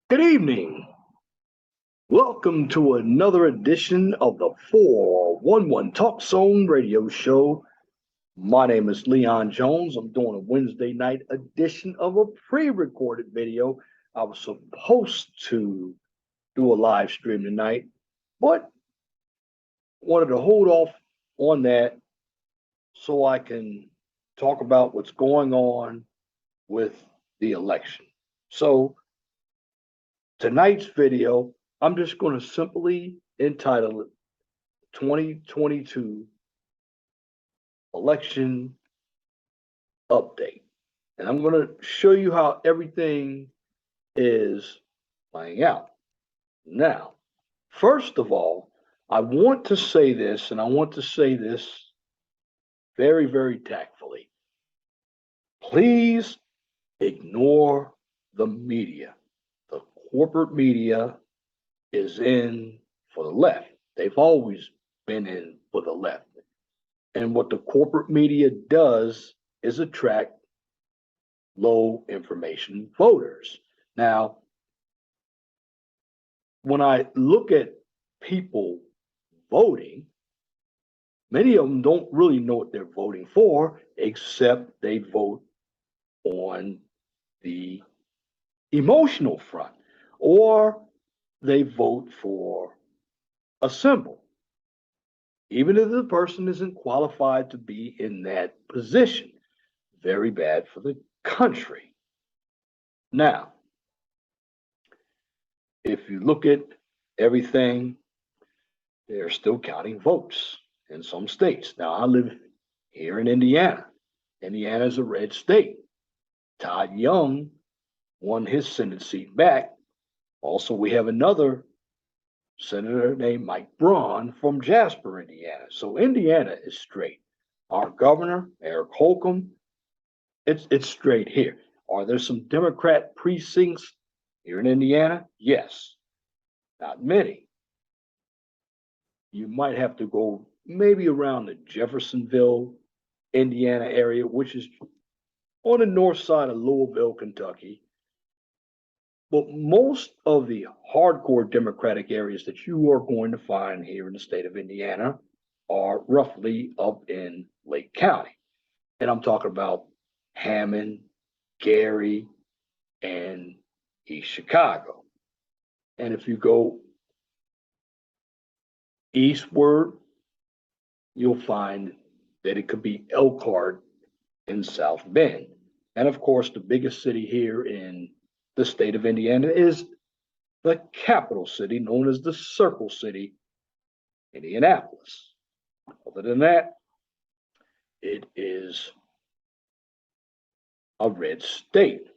Good evening. Welcome to another edition of the 411 Talk Zone radio show. My name is Leon Jones. I'm doing a Wednesday night edition of a pre recorded video. I was supposed to do a live stream tonight, but wanted to hold off on that so I can talk about what's going on with the election. So, tonight's video, I'm just going to simply entitle it 2022 election update. And I'm going to show you how everything is playing out. Now, first of all, I want to say this, and I want to say this very, very tactfully. Please ignore the media. The corporate media is in for the left. They've always been in for the left. And what the corporate media does is attract low information voters. Now, when I look at people voting, many of them don't really know what they're voting for, except they vote on the emotional front, or they vote for a symbol, even if the person isn't qualified to be in that position. Very bad for the country. Now, if you look at everything, they're still counting votes in some states. Now, I live here in Indiana. Indiana is a red state. Todd Young won his Senate seat back. Also, we have another senator named Mike Braun from Jasper, Indiana. So Indiana is straight. Our governor, Eric Holcomb, it's straight here. Are there some Democrat precincts here in Indiana? Yes, not many. You might have to go maybe around the Jeffersonville, Indiana area, which is on the north side of Louisville, Kentucky. But most of the hardcore Democratic areas that you are going to find here in the state of Indiana are roughly up in Lake County. And I'm talking about Hammond, Gary, and East Chicago. And if you go eastward, you'll find that it could be Elkhart in South Bend. And of course, the biggest city here in the state of Indiana is the capital city known as the Circle City, Indianapolis. Other than that, it is a red state.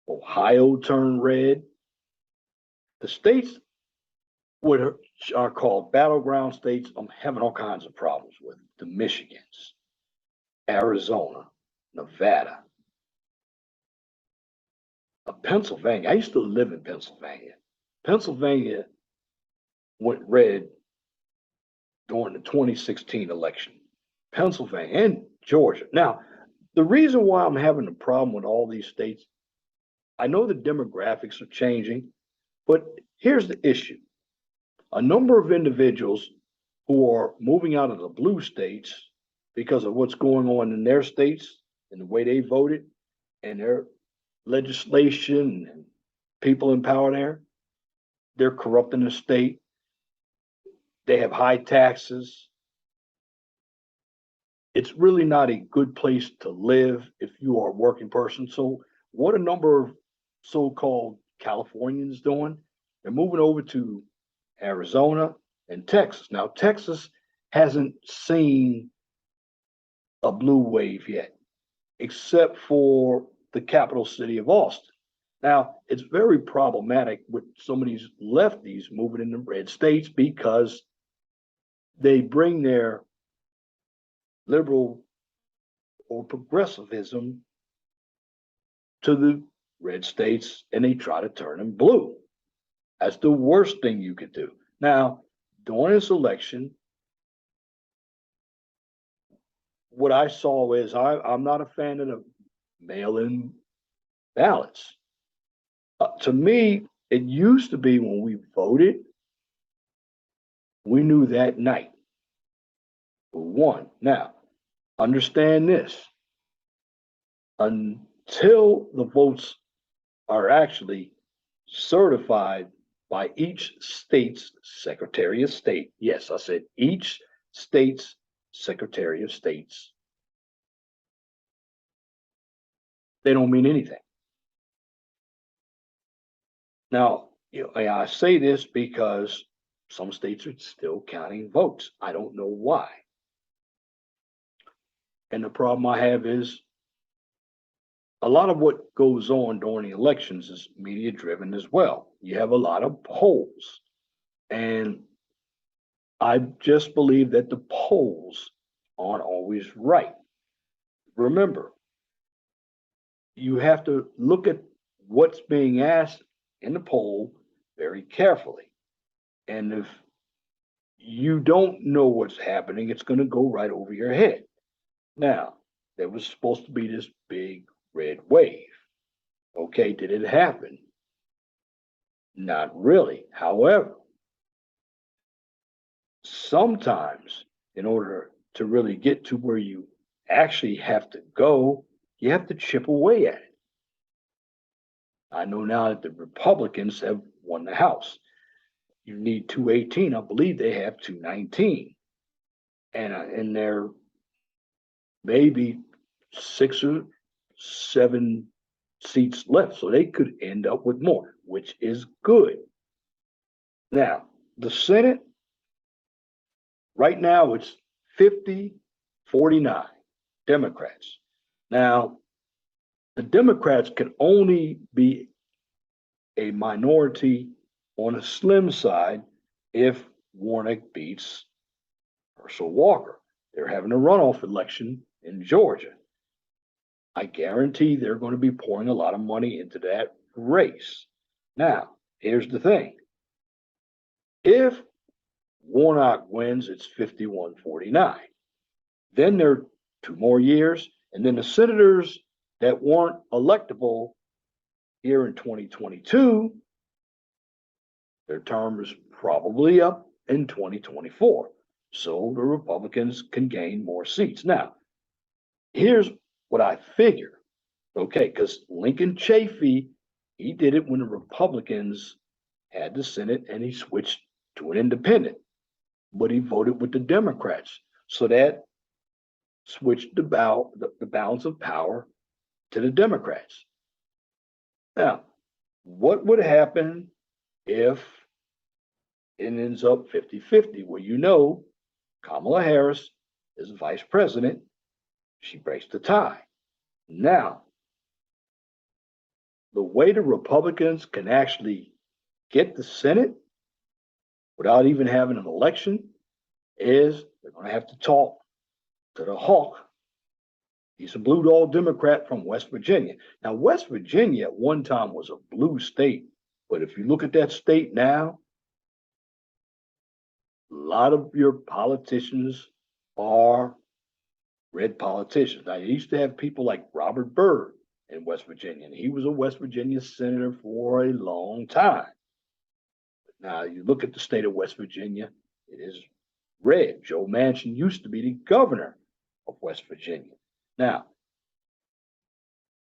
Ohio turned red. The states which are called battleground states, I'm having all kinds of problems with. The Michigans, Arizona, Nevada, Pennsylvania. I used to live in Pennsylvania. Pennsylvania went red during the 2016 election. Pennsylvania and Georgia. Now, the reason why I'm having a problem with all these states, I know the demographics are changing, but here's the issue. A number of individuals who are moving out of the blue states because of what's going on in their states and the way they voted and their legislation and people in power there, they're corrupting the state. They have high taxes. It's really not a good place to live if you are a working person. So, what a number of so called Californians doing? They're moving over to Arizona and Texas. Now, Texas hasn't seen a blue wave yet, except for the capital city of Austin. Now, it's very problematic with some of these lefties moving into red states because they bring their liberal or progressivism to the red states and they try to turn them blue. That's the worst thing you could do. Now, during this election, what I saw is I'm not a fan of the mail in ballots. To me, It used to be when we voted, we knew that night who won. Now, understand this, until the votes are actually certified by each state's Secretary of State. Yes, I said each state's Secretary of States. They don't mean anything. Now, I say this because some states are still counting votes. I don't know why. And the problem I have is a lot of what goes on during the elections is media driven as well. You have a lot of polls, and I just believe that the polls aren't always right. Remember, you have to look at what's being asked in the poll very carefully. And if you don't know what's happening, it's going to go right over your head. Now, there was supposed to be this big red wave. Okay, did it happen? Not really. However, sometimes in order to really get to where you actually have to go, you have to chip away at it. I know now that the Republicans have won the House. You need 218. I believe they have 219. And they're maybe 6 or 7 seats left. So they could end up with more, which is good. Now, the Senate, right now, it's 50-49 Democrats. Now, the Democrats can only be a minority on a slim side if Warnock beats Herschel Walker. They're having a runoff election in Georgia. I guarantee they're going to be pouring a lot of money into that race. Now, here's the thing. If Warnock wins, it's 51-49. Then there are 2 more years, and then the senators that weren't electable here in 2022, their term is probably up in 2024. So the Republicans can gain more seats. Now, here's what I figure. Okay, because Lincoln Chafee, he did it when the Republicans had the Senate and he switched to an independent, but he voted with the Democrats. So that switched the balance of power to the Democrats. Now, what would happen if it ends up 50-50? Well, Kamala Harris is vice president. She breaks the tie. Now, the way the Republicans can actually get the Senate without even having an election is they're going to have to talk to the hawk. He's a blue dog Democrat from West Virginia. Now, West Virginia at one time was a blue state, but if you look at that state now, a lot of your politicians are red politicians. Now, you used to have people like Robert Byrd in West Virginia, and he was a West Virginia senator for a long time. Now, you look at the state of West Virginia, it is red. Joe Manchin used to be the governor of West Virginia. Now,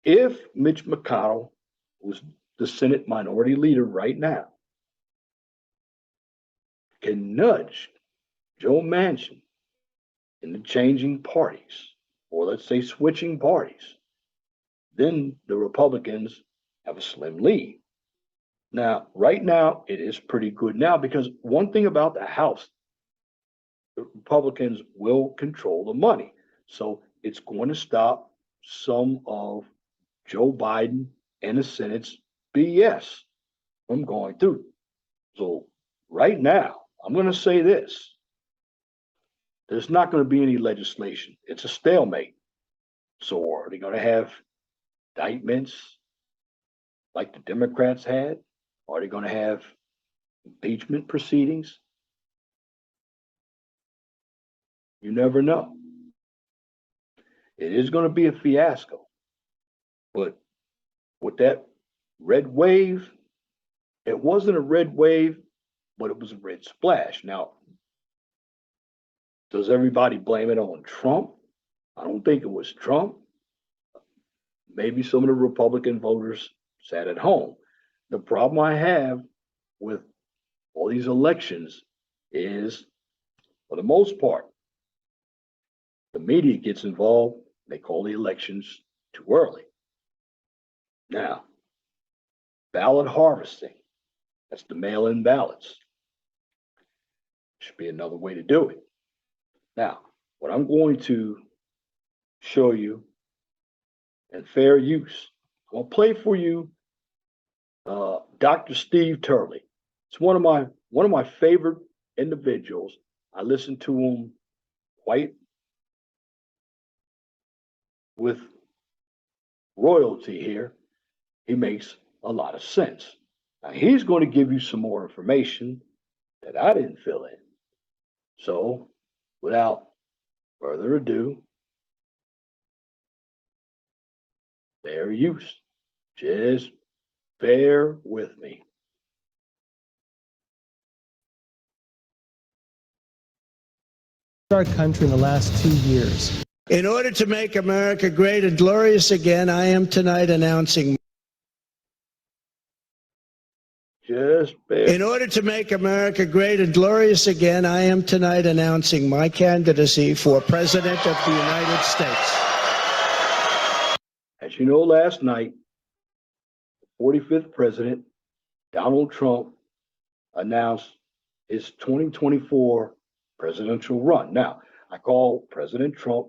if Mitch McConnell, who's the Senate minority leader right now, can nudge Joe Manchin into changing parties, or let's say switching parties, then the Republicans have a slim lead. Now, right now, it is pretty good now because one thing about the House, the Republicans will control the money. So it's going to stop some of Joe Biden and the Senate's BS from going through. So right now, I'm going to say this. There's not going to be any legislation. It's a stalemate. So are they going to have indictments like the Democrats had? Are they going to have impeachment proceedings? You never know. It is going to be a fiasco. But with that red wave, It wasn't a red wave, but it was a red splash. Now, does everybody blame it on Trump? I don't think it was Trump. Maybe some of the Republican voters sat at home. The problem I have with all these elections is, for the most part, the media gets involved. They call the elections too early. Now, ballot harvesting, that's the mail-in ballots. Should be another way to do it. Now, what I'm going to show you in fair use, I'll play for you Dr. Steve Turley. It's one of my favorite individuals. I listen to him quite with royalty here. He makes a lot of sense. Now he's going to give you some more information that I didn't fill in. So, without further ado, fair use. Just bear with me. Our country in the last 2 years. In order to make America great and glorious again, I am tonight announcing. Just bear. In order to make America great and glorious again, I am tonight announcing my candidacy for President of the United States. As you know, last night, the 45th President, Donald Trump, announced his 2024 presidential run. Now, I call President Trump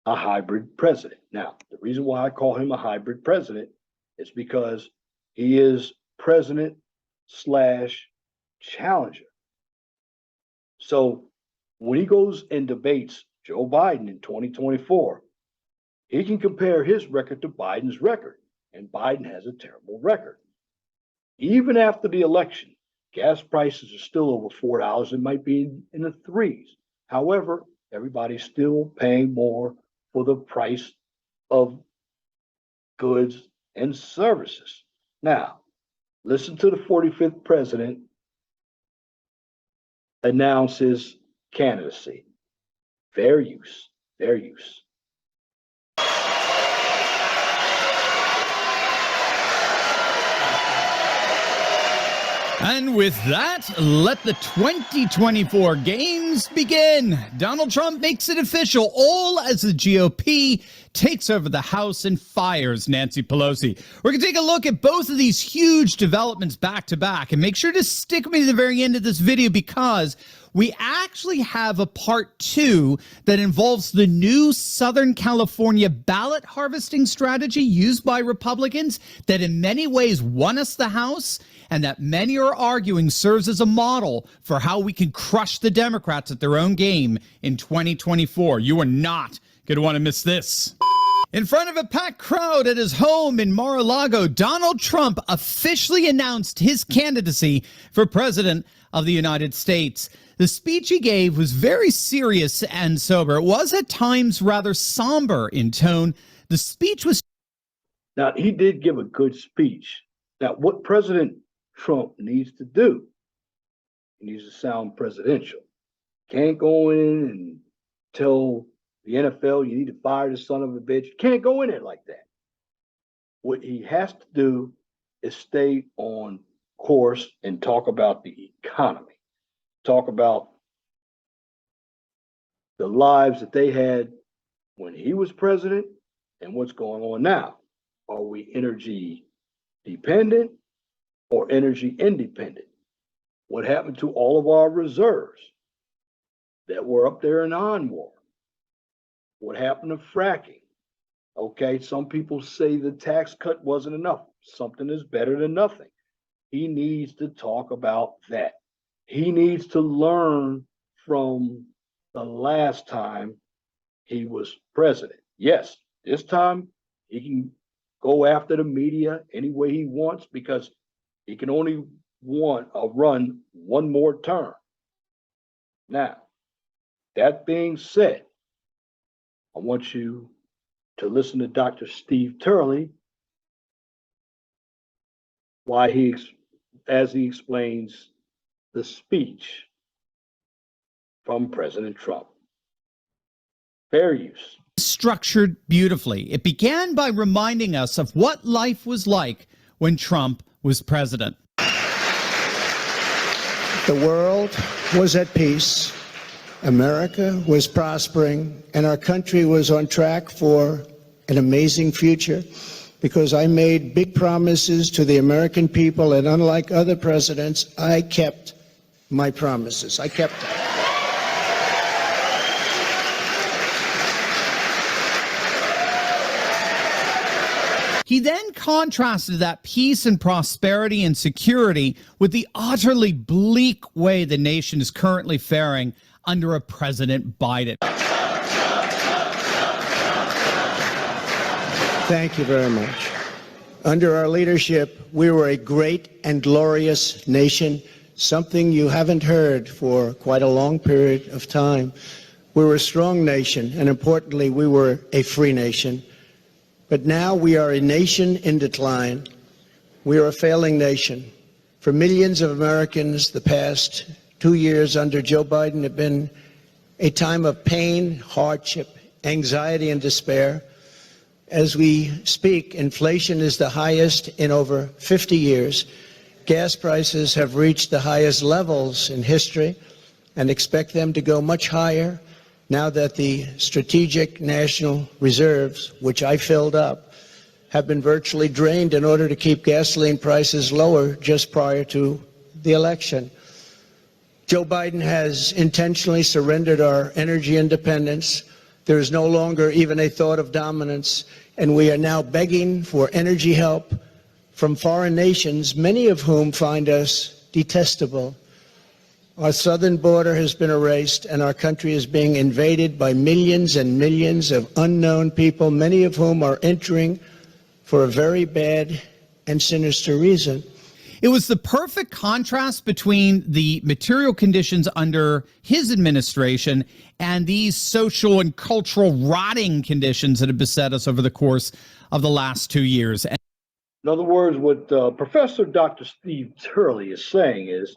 a hybrid president. Now, the reason why I call him a hybrid president is because he is president slash challenger. So when he goes and debates Joe Biden in 2024, he can compare his record to Biden's record, and Biden has a terrible record. Even after the election, gas prices are still over $4. It might be in the threes. However, everybody's still paying more for the price of goods and services. Now, listen to the 45th president announce his candidacy. Fair use, fair use. And with that, let the 2024 games begin. Donald Trump makes it official, all as the GOP takes over the House and fires Nancy Pelosi. We're going to take a look at both of these huge developments back to back, and make sure to stick with me to the very end of this video, because we actually have a part 2 that involves the new Southern California ballot harvesting strategy used by Republicans that in many ways won us the House, and that many are arguing serves as a model for how we can crush the Democrats at their own game in 2024. You are not going to want to miss this. In front of a packed crowd at his home in Mar-a-Lago, Donald Trump officially announced his candidacy for president of the United States. The speech he gave was very serious and sober. It was at times rather somber in tone. The speech was... Now, he did give a good speech. Now, what President Trump needs to do, he needs to sound presidential. Can't go in and tell the NFL you need to fire the son of a bitch. Can't go in there like that. What he has to do is stay on course and talk about the economy. Talk about the lives that they had when he was president and what's going on now. Are we energy dependent or energy independent? What happened to all of our reserves that were up there in ONWAR? What happened to fracking? Okay, some people say the tax cut wasn't enough. Something is better than nothing. He needs to talk about that. He needs to learn from the last time he was president. Yes, this time he can go after the media any way he wants, because he can only run one more term. Now, that being said, I want you to listen to Dr. Steve Turley, why he as he explains the speech from President Trump. Fair use. Structured beautifully. It began by reminding us of what life was like when Trump was president. The world was at peace, America was prospering, and our country was on track for an amazing future because I made big promises to the American people, and unlike other presidents, I kept my promises. I kept them. He then contrasted that peace and prosperity and security with the utterly bleak way the nation is currently faring under a President Biden. Thank you very much. Under our leadership, we were a great and glorious nation, something you haven't heard for quite a long period of time. We were a strong nation, and importantly, we were a free nation. But now we are a nation in decline. We are a failing nation. For millions of Americans, the past 2 years under Joe Biden have been a time of pain, hardship, anxiety, and despair. As we speak, inflation is the highest in over 50 years. Gas prices have reached the highest levels in history and expect them to go much higher now that the strategic national reserves, which I filled up, have been virtually drained in order to keep gasoline prices lower just prior to the election. Joe Biden has intentionally surrendered our energy independence. There is no longer even a thought of dominance, and we are now begging for energy help from foreign nations, many of whom find us detestable. Our southern border has been erased, and our country is being invaded by millions and millions of unknown people, many of whom are entering for a very bad and sinister reason. It was the perfect contrast between the material conditions under his administration and these social and cultural rotting conditions that have beset us over the course of the last 2 years. In other words, what Professor Dr. Steve Turley is saying is,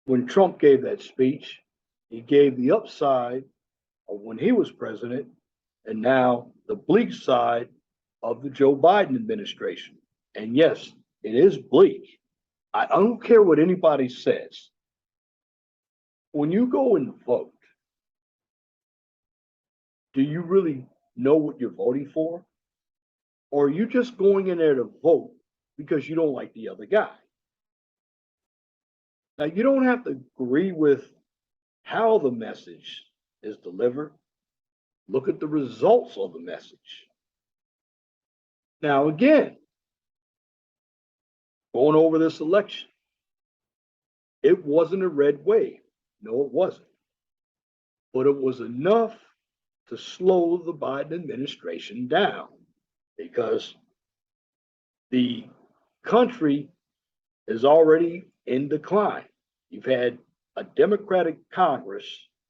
when Trump gave that speech, he gave the upside of when he was president, and now the bleak side of the Joe Biden administration. And yes, it is bleak. I don't care what anybody says. When you go and vote, do you really know what you're voting for? Or are you just going in there to vote because you don't like the other guy? Now, you don't have to agree with how the message is delivered. Look at the results of the message. Now, again, going over this election, it wasn't a red wave. No, it wasn't. But it was enough to slow the Biden administration down because the country is already in decline. You've had a Democratic Congress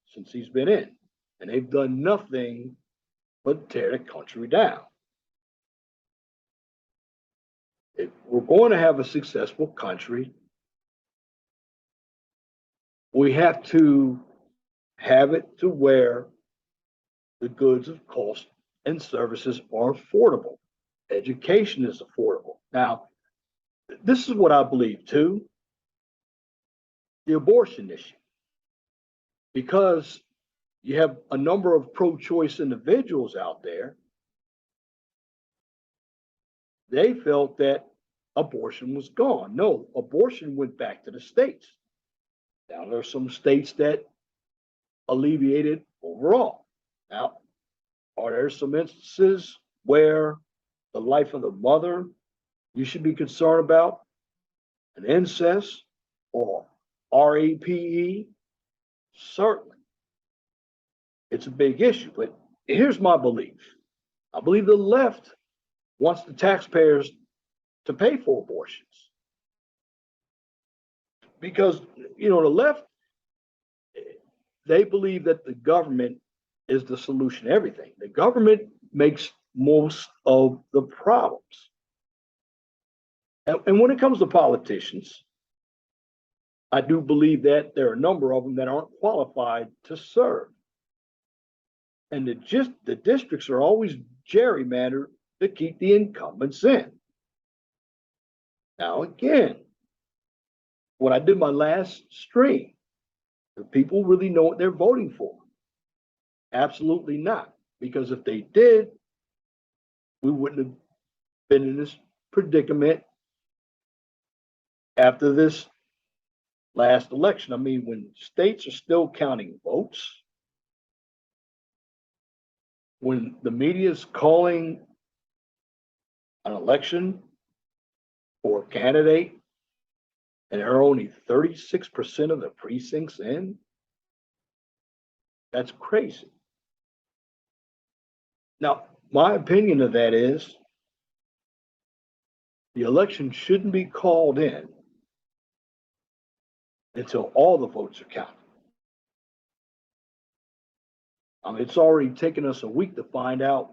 since he's been in, and they've done nothing but tear the country down. If we're going to have a successful country, we have to have it to where the goods of cost and services are affordable. Education is affordable. Now, this is what I believe too. The abortion issue, because you have a number of pro-choice individuals out there, they felt that abortion was gone. No, abortion went back to the states. Now, there are some states that alleviated overall. Now, are there some instances where the life of the mother you should be concerned about, an incest or RAPE? Certainly. It's a big issue, but here's my belief. I believe the left wants the taxpayers to pay for abortions. Because, the left, they believe that the government is the solution to everything. The government makes most of the problems. And when it comes to politicians, I do believe that there are a number of them that aren't qualified to serve. And the districts are always gerrymandered to keep the incumbents in. Now, again, when I did my last stream, do people really know what they're voting for? Absolutely not. Because if they did, we wouldn't have been in this predicament after this last election. I mean, when states are still counting votes, when the media is calling an election for a candidate and there are only 36% of the precincts in, that's crazy. Now, my opinion of that is the election shouldn't be called in until all the votes are counted. It's already taken us a week to find out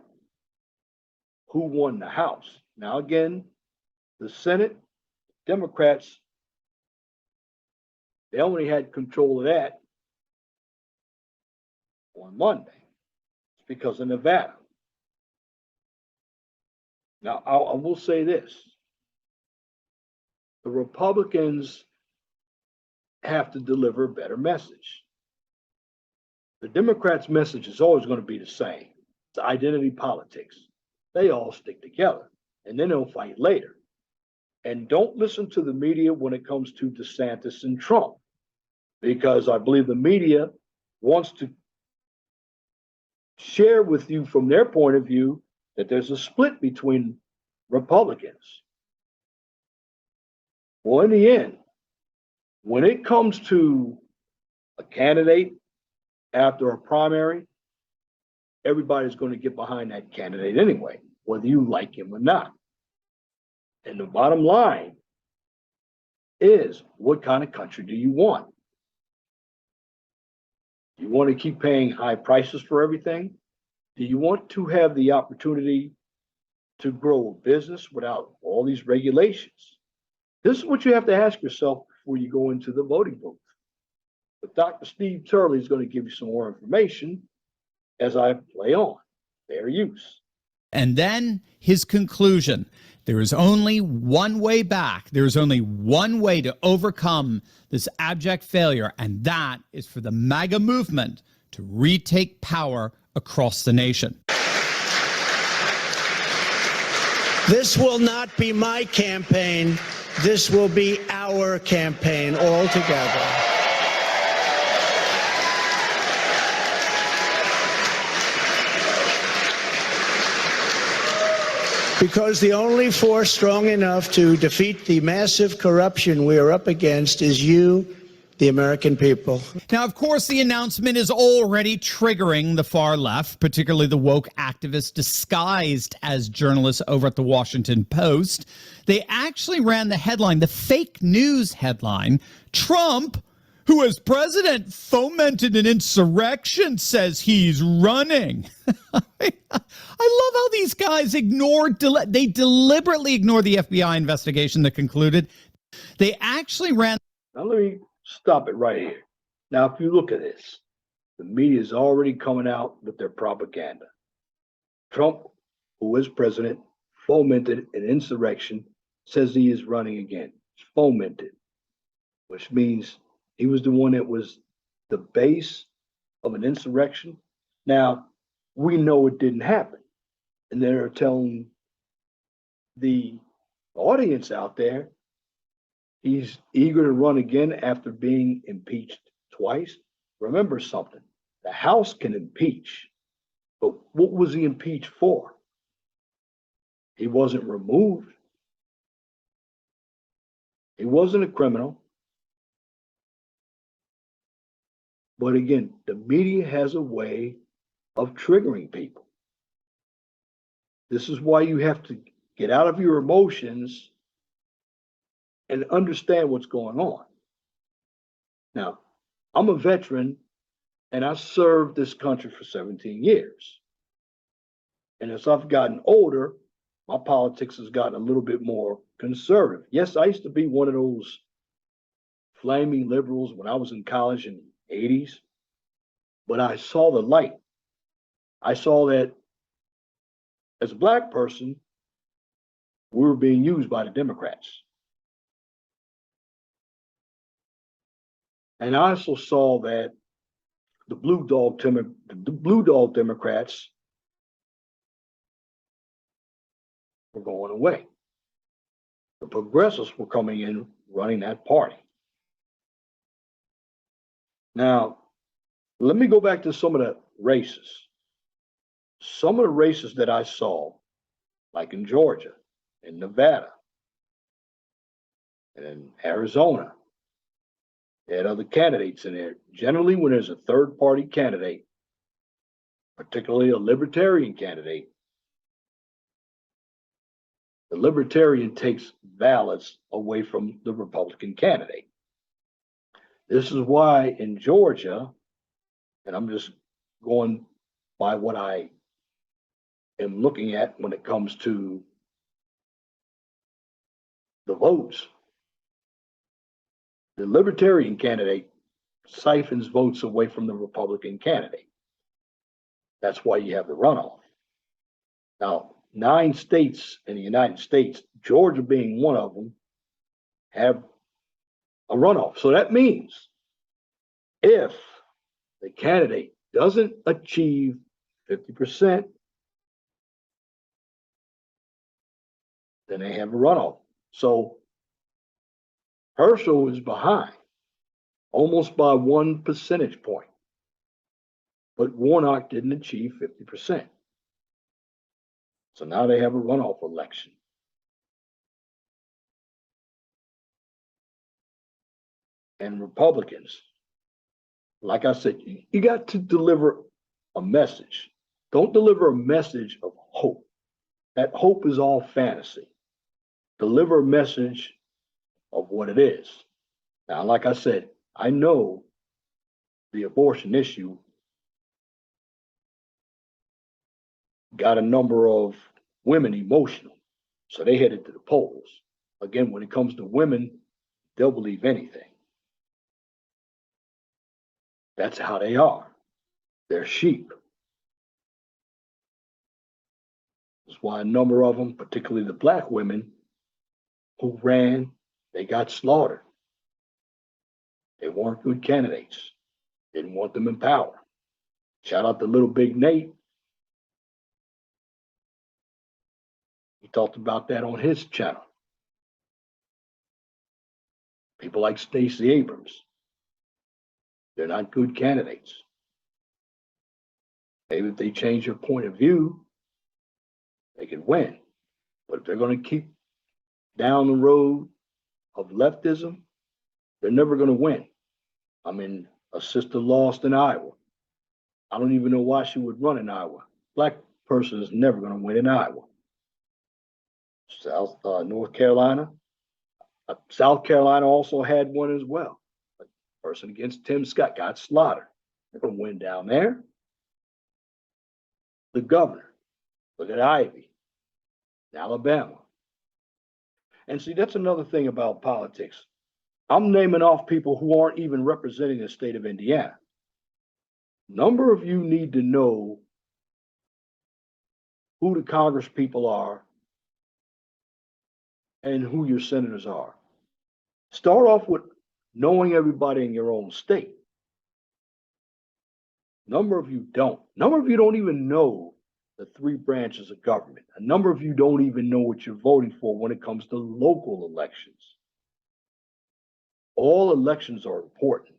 who won the House. Now, again, the Senate, Democrats, they only had control of that on Monday. It's because of Nevada. Now, I will say this. The Republicans have to deliver a better message. The Democrats' message is always going to be the same. It's identity politics. They all stick together, and then they'll fight later. And don't listen to the media when it comes to DeSantis and Trump, because I believe the media wants to share with you from their point of view that there's a split between Republicans. Well, in the end, when it comes to a candidate after a primary, everybody's going to get behind that candidate anyway, whether you like him or not. And the bottom line is, what kind of country do you want? Do you want to keep paying high prices for everything? Do you want to have the opportunity to grow a business without all these regulations? This is what you have to ask yourself before you go into the voting booth. But Dr. Steve Turley is going to give you some more information as I play on. Fair use. And then his conclusion. There is only one way back. There is only one way to overcome this abject failure, and that is for the MAGA movement to retake power across the nation. This will not be my campaign. This will be our campaign all together. Because the only force strong enough to defeat the massive corruption we are up against is you, the American people. Now, of course, the announcement is already triggering the far left, particularly the woke activists disguised as journalists over at the Washington Post. They actually ran the headline, the fake news headline, Trump, who as president fomented an insurrection, says he's running. I love how these guys they deliberately ignore the FBI investigation that concluded. They actually ran. Now, let me stop it right here. Now, if you look at this, the media is already coming out with their propaganda. Trump, who is president, fomented an insurrection, says he is running again. Fomented, which means he was the one that was the base of an insurrection. Now, we know it didn't happen. And they're telling the audience out there he's eager to run again after being impeached twice. Remember something, the House can impeach, but what was he impeached for? He wasn't removed. He wasn't a criminal. But again, the media has a way of triggering people. This is why you have to get out of your emotions and understand what's going on. Now, I'm a veteran and I served this country for 17 years. And as I've gotten older, my politics has gotten a little bit more conservative. Yes, I used to be one of those flaming liberals when I was in college in the 80s, but I saw the light. I saw that as a black person, we were being used by the Democrats. And I also saw that the blue dog Democrats were going away. The progressives were coming in running that party. Now, let me go back to some of the races. Some of the races that I saw, like in Georgia, in Nevada, and in Arizona, they had other candidates in there. Generally, when there's a third party candidate, particularly a libertarian candidate, the libertarian takes ballots away from the Republican candidate. This is why in Georgia, and I'm just going by what I am looking at when it comes to the votes, the libertarian candidate siphons votes away from the Republican candidate. That's why you have the runoff. Now, 9 states in the United States, Georgia being one of them, have a runoff. So that means if the candidate doesn't achieve 50%, then they have a runoff. So Herschel is behind almost by 1 percentage point, but Warnock didn't achieve 50%. So now they have a runoff election. And Republicans, like I said, you got to deliver a message. Don't deliver a message of hope. That hope is all fantasy. Deliver a message of what it is. Now, like I said, I know the abortion issue got a number of women emotional, so they headed to the polls. Again, when it comes to women, they'll believe anything. That's how they are. They're sheep. That's why a number of them, particularly the black women who ran, they got slaughtered. They weren't good candidates. Didn't want them in power. Shout out to Little Big Nate. He talked about that on his channel. People like Stacey Abrams, they're not good candidates. Maybe if they change their point of view, they can win. But if they're going to keep down the road of leftism, they're never going to win. I mean, a sister lost in Iowa. I don't even know why she would run in Iowa. Black person is never going to win in Iowa. North Carolina. South Carolina also had one as well. A person against Tim Scott got slaughtered. They're going to win down there. The governor. Look at Ivy. Alabama. And see, that's another thing about politics. I'm naming off people who aren't even representing the state of Indiana. Number of you need to know who the Congress people are and who your senators are. Start off with knowing everybody in your own state. Number of you don't. Number of you don't even know the 3 branches of government. A number of you don't even know what you're voting for when it comes to local elections. All elections are important,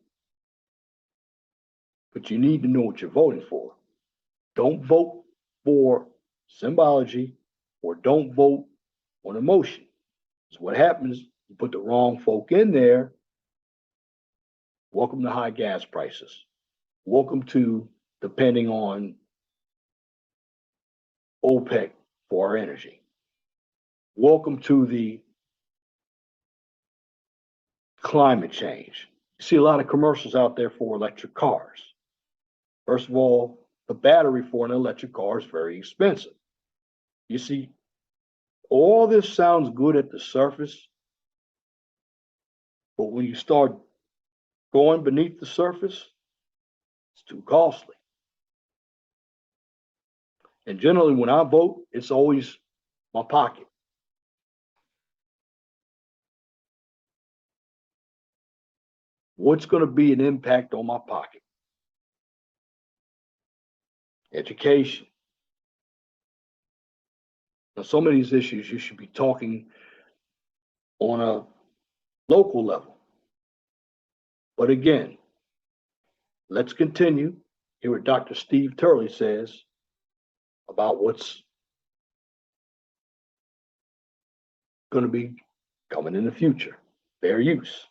but you need to know what you're voting for. Don't vote for symbology or don't vote on emotion. Because what happens, you put the wrong folk in there. Welcome to high gas prices. Welcome to depending on OPEC for our energy. Welcome to the climate change. You see a lot of commercials out there for electric cars. First of all, the battery for an electric car is very expensive. You see all this sounds good at the surface, but when you start going beneath the surface, it's too costly. And generally, when I vote, it's always my pocket. What's going to be an impact on my pocket? Education. Now, some of these issues you should be talking on a local level. But again, let's continue. Hear what Dr. Steve Turley says about what's going to be coming in the future. Fair use.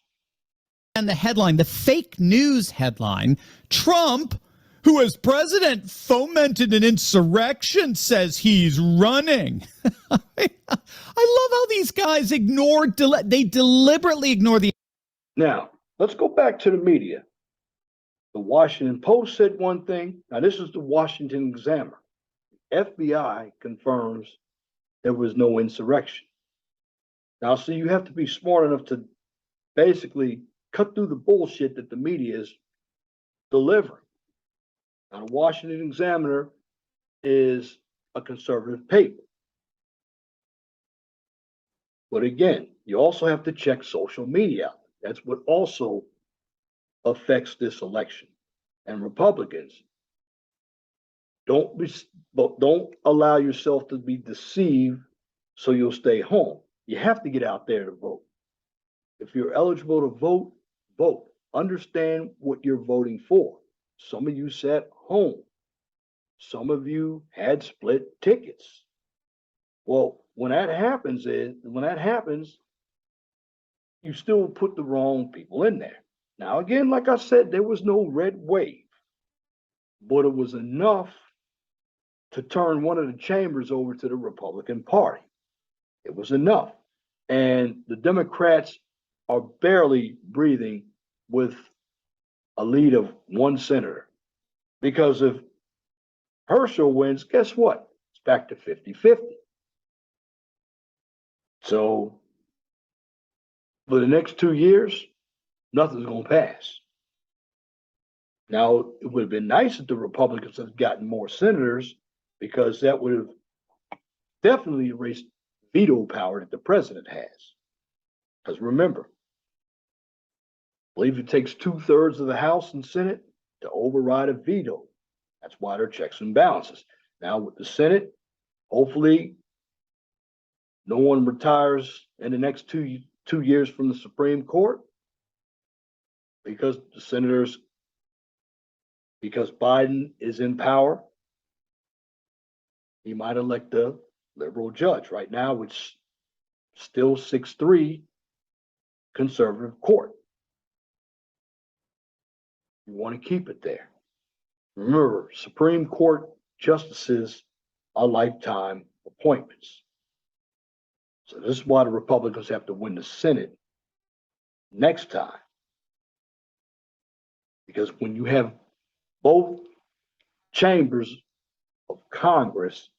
And the headline, the fake news headline, Trump, who as president fomented an insurrection, says he's running. I love how these guys they deliberately ignore the. Now, let's go back to the media. The Washington Post said one thing. Now, this is the Washington Examiner. FBI confirms there was no insurrection. Now, see, you have to be smart enough to basically cut through the bullshit that the media is delivering. Now, the Washington Examiner is a conservative paper. But again, you also have to check social media. That's what also affects this election. And Republicans, don't allow yourself to be deceived so you'll stay home. You have to get out there to vote. If you're eligible to vote, vote. Understand what you're voting for. Some of you sat home. Some of you had split tickets. Well, when that happens, you still put the wrong people in there. Now, again, like I said, there was no red wave, but it was enough to turn one of the chambers over to the Republican Party. It was enough. And the Democrats are barely breathing with a lead of one senator. Because if Herschel wins, guess what? It's back to 50-50. So for the next 2 years, nothing's going to pass. Now, it would have been nice if the Republicans had gotten more senators, because that would have definitely erased veto power that the president has. Because remember, I believe it takes 2/3 of the House and Senate to override a veto. That's why there are checks and balances. Now, with the Senate, hopefully no one retires in the next two years from the Supreme Court, because the senators, because Biden is in power, he might elect a liberal judge. Right now, it's still 6-3 conservative court. You want to keep it there. Remember, Supreme Court justices are lifetime appointments. So this is why the Republicans have to win the Senate next time. Because when you have both chambers of Congress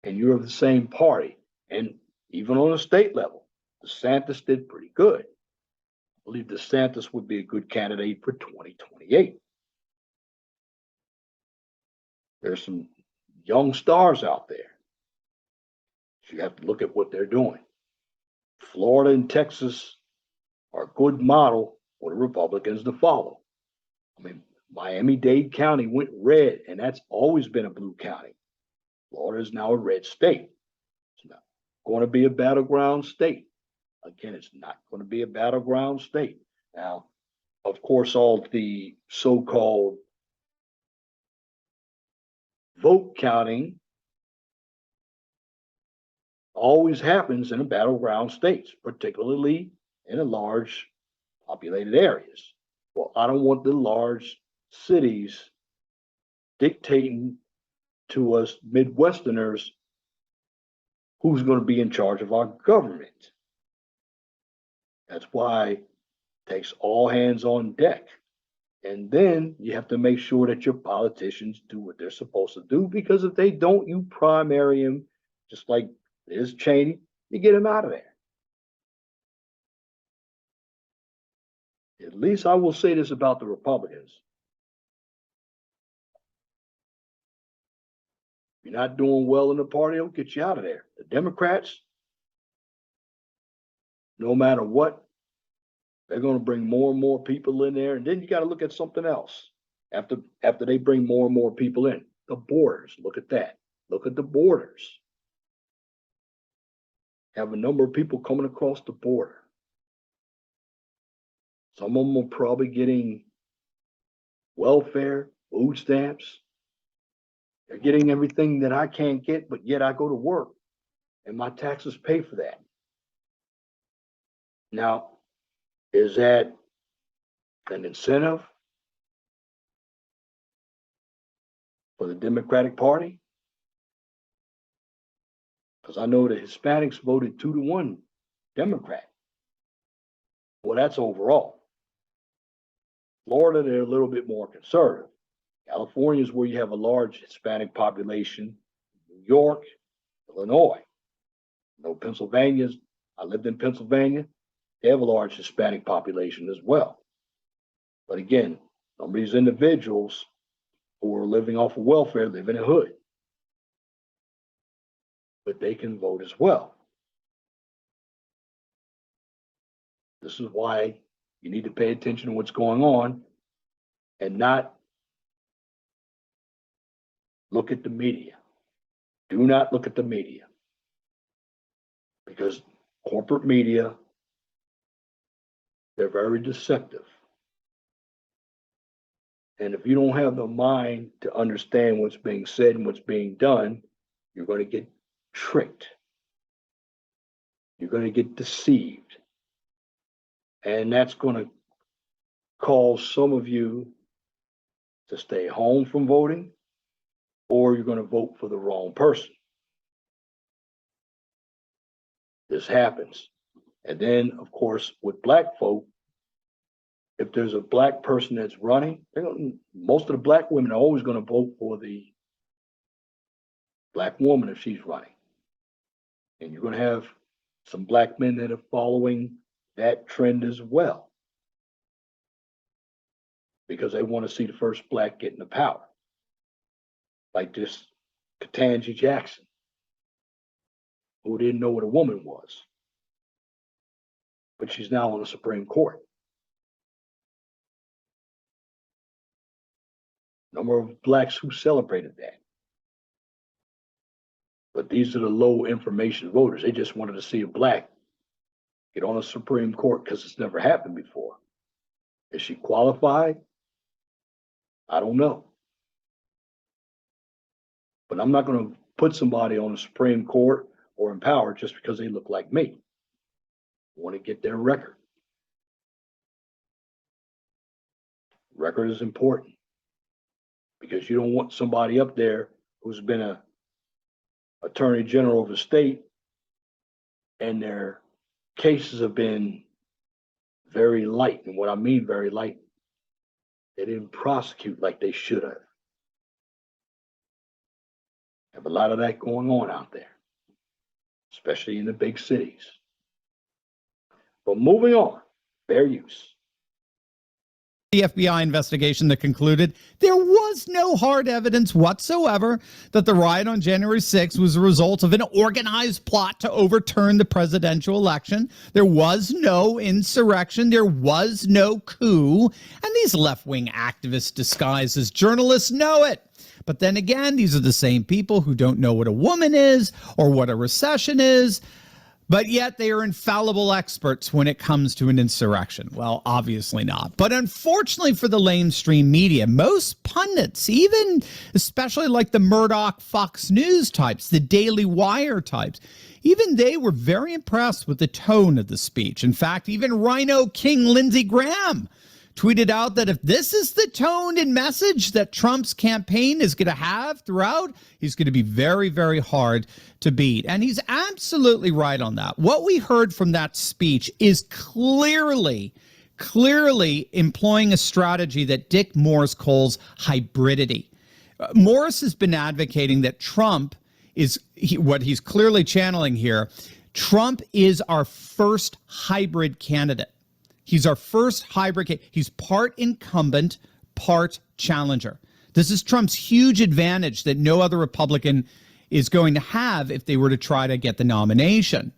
and you're of the same party, and even on a state level, DeSantis did pretty good. I believe DeSantis would be a good candidate for 2028. There's some young stars out there. You have to look at what they're doing. Florida and Texas are a good model for the Republicans to follow. I mean, Miami-Dade County went red, and that's always been a blue county. Florida is now a red state. It's not going to be a battleground state. Again, it's not going to be a battleground state. Now, of course, all the so-called vote counting always happens in the battleground states, particularly in the large populated areas. Well, I don't want the large cities dictating to us Midwesterners who's going to be in charge of our government. That's why it takes all hands on deck. And then you have to make sure that your politicians do what they're supposed to do, because if they don't, you primary them, just like Liz Cheney, you get him out of there. At least I will say this about the Republicans. If you're not doing well in the party, they'll get you out of there. The Democrats, no matter what, they're going to bring more and more people in there. And then you got to look at something else. After they bring more and more people in, the borders, look at that. Look at the borders. Have a number of people coming across the border. Some of them are probably getting welfare, food stamps. They're getting everything that I can't get, but yet I go to work and my taxes pay for that. Now, is that an incentive for the Democratic Party? Because I know the Hispanics voted 2-1 Democrat. Well, that's overall. Florida, they're a little bit more conservative. California is where you have a large Hispanic population. New York, Illinois. Pennsylvania. I lived in Pennsylvania. They have a large Hispanic population as well. But again, some of these individuals who are living off of welfare live in a hood. But they can vote as well. This is why you need to pay attention to what's going on and not look at the media. Do not look at the media. Because corporate media, they're very deceptive. And if you don't have the mind to understand what's being said and what's being done, you're going to get tricked. You're going to get deceived. And that's going to cause some of you to stay home from voting, or you're going to vote for the wrong person. This happens. And then, of course, with black folk, if there's a black person that's running, most of the black women are always going to vote for the black woman if she's running. And you're going to have some black men that are following that trend as well, because they want to see the first black get into power. Like this Ketanji Jackson, who didn't know what a woman was, but she's now on the Supreme Court. Number of blacks who celebrated that. But these are the low information voters. They just wanted to see a black get on the Supreme Court because it's never happened before. Is she qualified? I don't know. But I'm not going to put somebody on the Supreme Court or in power just because they look like me. I want to get their record. Record is important because you don't want somebody up there who's been a attorney general of a state and their cases have been very light. And what I mean very light, they didn't prosecute like they should have. Have a lot of that going on out there, especially in the big cities. But moving on, fair use. The FBI investigation that concluded there was no hard evidence whatsoever that the riot on January 6th was a result of an organized plot to overturn the presidential election. There was no insurrection. There was no coup. And these left-wing activists disguised as journalists know it. But then again, these are the same people who don't know what a woman is or what a recession is. But yet they are infallible experts when it comes to an insurrection. Well, obviously not. But unfortunately for the mainstream media, most pundits, even especially like the Murdoch Fox News types, the Daily Wire types, even they were very impressed with the tone of the speech. In fact, even Rhino King Lindsey Graham tweeted out that if this is the tone and message that Trump's campaign is going to have throughout, he's going to be very, very hard to beat. And he's absolutely right on that. What we heard from that speech is clearly employing a strategy that Dick Morris calls hybridity. Morris has been advocating that Trump what he's clearly channeling here. Trump is our first hybrid candidate. He's our first hybrid. He's part incumbent, part challenger. This is Trump's huge advantage that no other Republican is going to have if they were to try to get the nomination.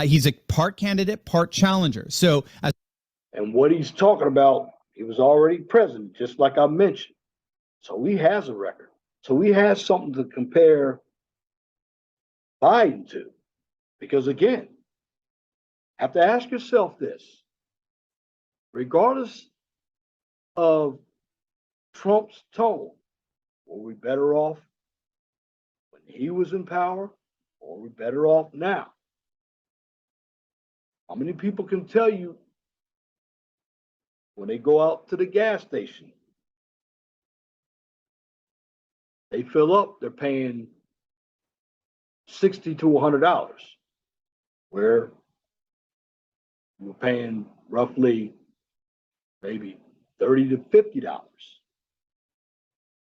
He's a part candidate, part challenger. And what he's talking about, he was already president, just like I mentioned. So he has a record. So he has something to compare Biden to. Because again, have to ask yourself this. Regardless of Trump's tone, were we better off when he was in power, or are we better off now? How many people can tell you when they go out to the gas station, they fill up, they're paying $60 to $100, where we're paying roughly maybe $30 to $50.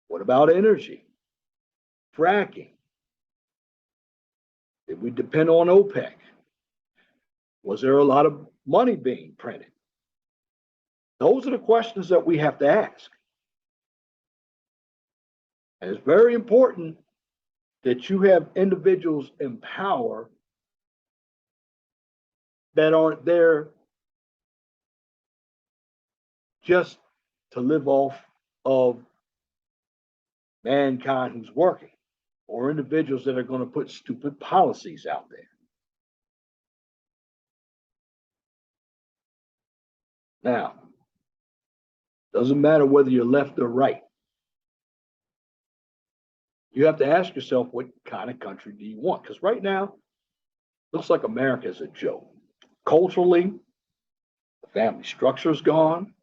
What about energy? Fracking? Did we depend on OPEC? Was there a lot of money being printed? Those are the questions that we have to ask. And it's very important that you have individuals in power that aren't there just to live off of mankind who's working, or individuals that are going to put stupid policies out there. Now, doesn't matter whether you're left or right. You have to ask yourself, what kind of country do you want? Because right now, looks like America is a joke. Culturally, the family structure is gone.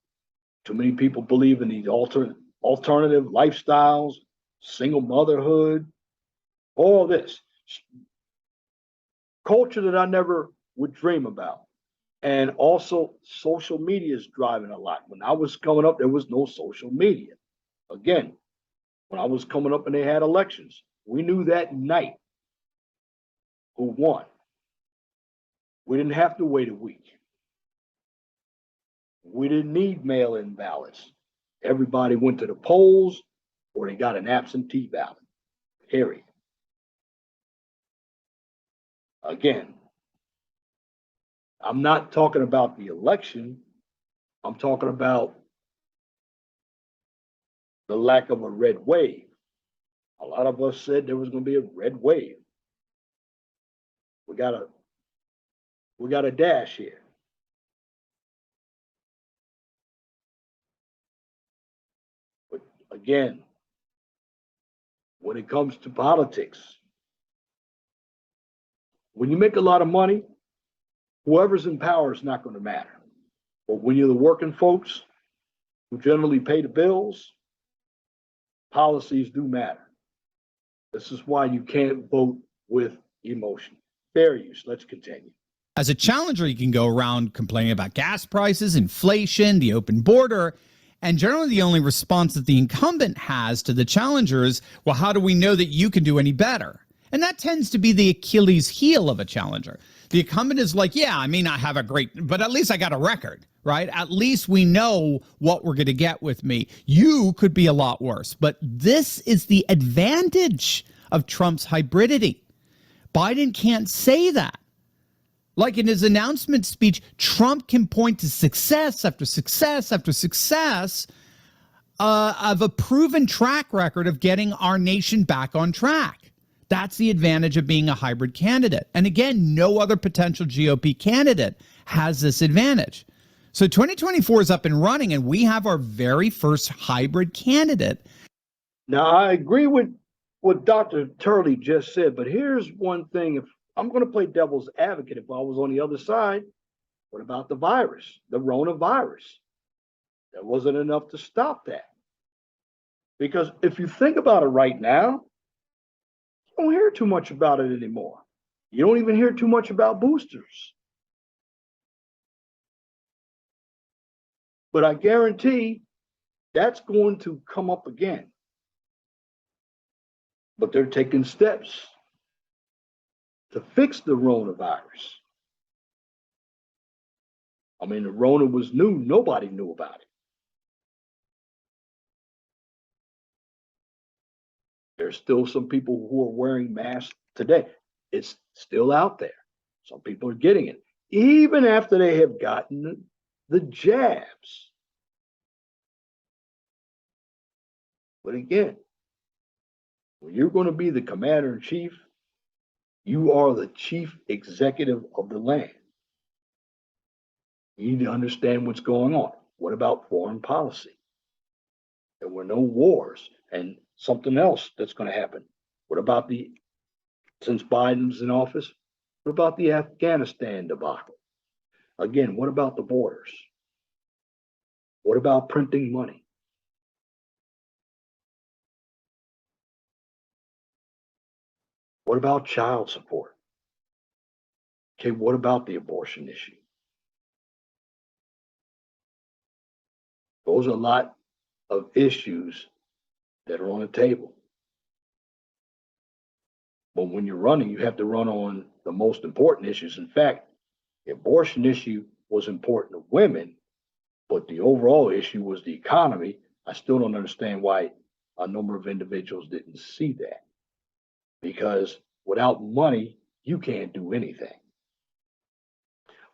Too many people believe in these alternative lifestyles, single motherhood, all this. Culture that I never would dream about. And also, social media is driving a lot. When I was coming up, there was no social media. Again, when I was coming up and they had elections, we knew that night who won. We didn't have to wait a week. We didn't need mail-in ballots. Everybody went to the polls or they got an absentee ballot, period. Again, I'm not talking about the election. I'm talking about the lack of a red wave. A lot of us said there was going to be a red wave. We got a dash here. But again, when it comes to politics, when you make a lot of money, whoever's in power is not going to matter. But when you're the working folks who generally pay the bills, policies do matter. This is why you can't vote with emotion. Fair use. Let's continue. As a challenger, you can go around complaining about gas prices, inflation, the open border, and generally the only response that the incumbent has to the challenger is, well, how do we know that you can do any better? And that tends to be the Achilles heel of a challenger. The incumbent is like, yeah, I may not have a great, but at least I got a record, right? At least we know what we're going to get with me. You could be a lot worse. But this is the advantage of Trump's hybridity. Biden can't say that. Like in his announcement speech, Trump can point to success after success after success of a proven track record of getting our nation back on track. That's the advantage of being a hybrid candidate. And again, no other potential GOP candidate has this advantage. So 2024 is up and running, and we have our very first hybrid candidate. Now, I agree with what Dr. Turley just said, but here's one thing. If I'm going to play devil's advocate, if I was on the other side, what about the virus, the coronavirus? There wasn't enough to stop that. Because if you think about it right now, you don't hear too much about it anymore. You don't even hear too much about boosters. But I guarantee that's going to come up again. But they're taking steps to fix the coronavirus. I mean, the Rona was new. Nobody knew about it. There's still some people who are wearing masks today. It's still out there. Some people are getting it, even after they have gotten the jabs. But again, when you're going to be the commander in chief, you are the chief executive of the land. You need to understand what's going on. What about foreign policy? There were no wars. And something else that's going to happen. What about since Biden's in office, what about the Afghanistan debacle? Again, what about the borders? What about printing money? What about child support? Okay, what about the abortion issue? Those are a lot of issues that are on the table. But when you're running, you have to run on the most important issues. In fact, the abortion issue was important to women, but the overall issue was the economy. I still don't understand why a number of individuals didn't see that. Because without money, you can't do anything.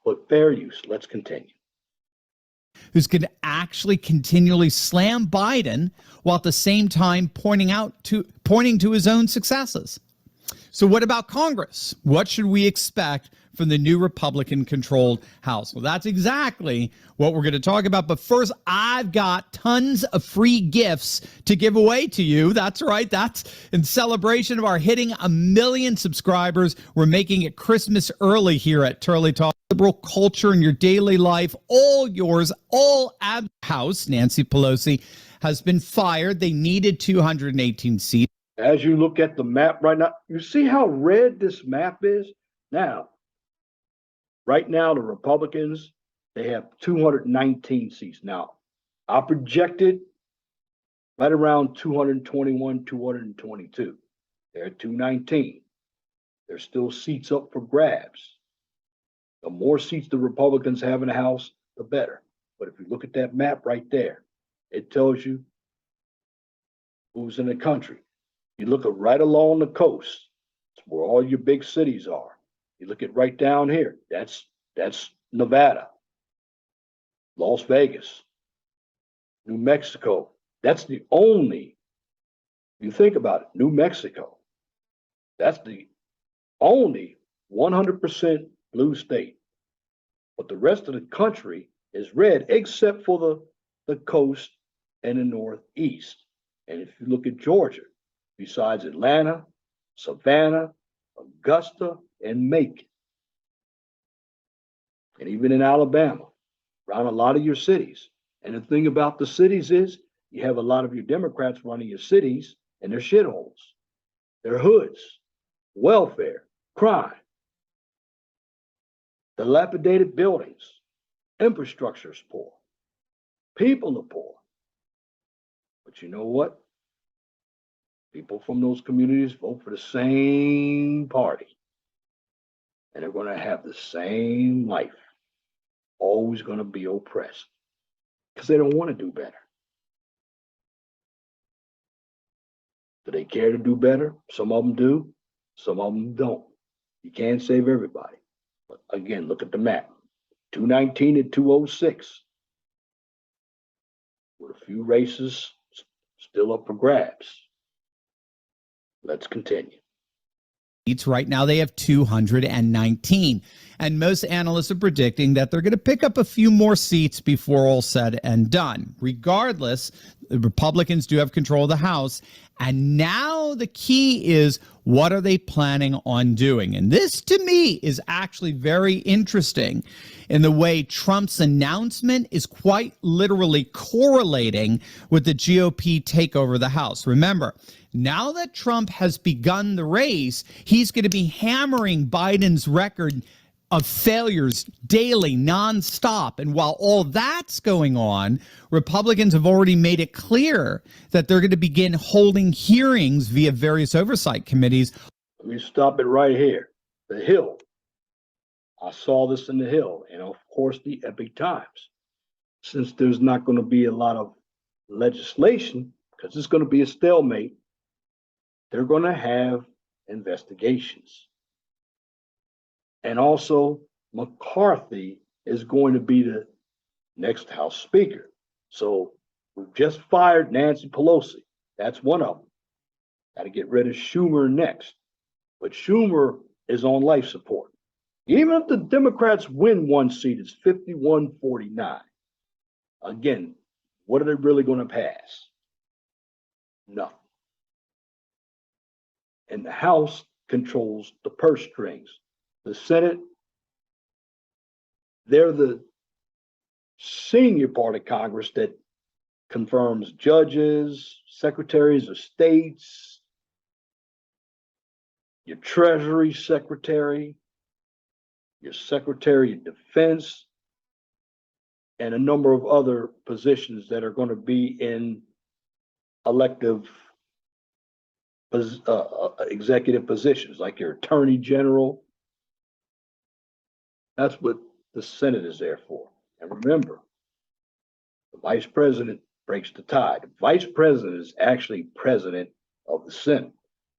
But fair use, let's continue. Who's going to actually continually slam Biden while at the same time pointing to his own successes. So what about Congress? What should we expect from the new Republican-controlled House? Well, that's exactly what we're going to talk about. But first, I've got tons of free gifts to give away to you. That's right. That's in celebration of our hitting 1 million subscribers. We're making it Christmas early here at Turley Talk. Liberal culture in your daily life, all yours, all House. Nancy Pelosi has been fired. They needed 218 seats. As you look at the map right now, you see how red this map is? Now, right now, the Republicans, they have 219 seats. Now, I projected right around 221, 222. They're at 219. There's still seats up for grabs. The more seats the Republicans have in the House, the better. But if you look at that map right there, it tells you who's in the country. You look at right along the coast, it's where all your big cities are. You look at right down here, that's Nevada, Las Vegas, New Mexico. That's the only, you think about it, New Mexico, that's the only 100% blue state. But the rest of the country is red, except for the coast and the Northeast. And if you look at Georgia, besides Atlanta, Savannah, Augusta, and Macon, and even in Alabama, around a lot of your cities. And the thing about the cities is you have a lot of your Democrats running your cities and their shitholes, their hoods, welfare, crime, dilapidated buildings, infrastructure is poor, people are poor. But you know what? People from those communities vote for the same party. And they're going to have the same life. Always going to be oppressed. Because they don't want to do better. Do they care to do better? Some of them do. Some of them don't. You can't save everybody. But again, look at the map. 219 and 206. With a few races still up for grabs. Let's continue. Right now, they have 219. And most analysts are predicting that they're going to pick up a few more seats before all said and done. Regardless, the Republicans do have control of the House. And now the key is, what are they planning on doing? And this, to me, is actually very interesting in the way Trump's announcement is quite literally correlating with the GOP takeover of the House. Remember, now that Trump has begun the race, he's going to be hammering Biden's record of failures daily, nonstop. And while all that's going on, Republicans have already made it clear that they're going to begin holding hearings via various oversight committees. Let me stop it right here. The Hill. I saw this in the Hill, and of course the Epic Times. Since there's not going to be a lot of legislation, because it's going to be a stalemate, they're going to have investigations. And also, McCarthy is going to be the next House Speaker. So we've just fired Nancy Pelosi. That's one of them. Got to get rid of Schumer next. But Schumer is on life support. Even if the Democrats win one seat, it's 51-49. Again, what are they really going to pass? Nothing. And the House controls the purse strings. The Senate, they're the senior part of Congress that confirms judges, secretaries of states, your Treasury Secretary, your Secretary of Defense, and a number of other positions that are going to be in elective executive positions, like your Attorney General. That's what the Senate is there for. And remember, the Vice President breaks the tie. The Vice President is actually President of the Senate,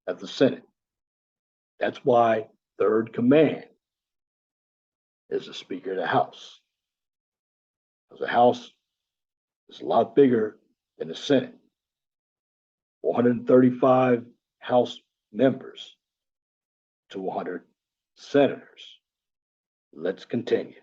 of the Senate. That's why third command is the Speaker of the House. Because the House is a lot bigger than the Senate. 435 House members to 100 senators. Let's continue.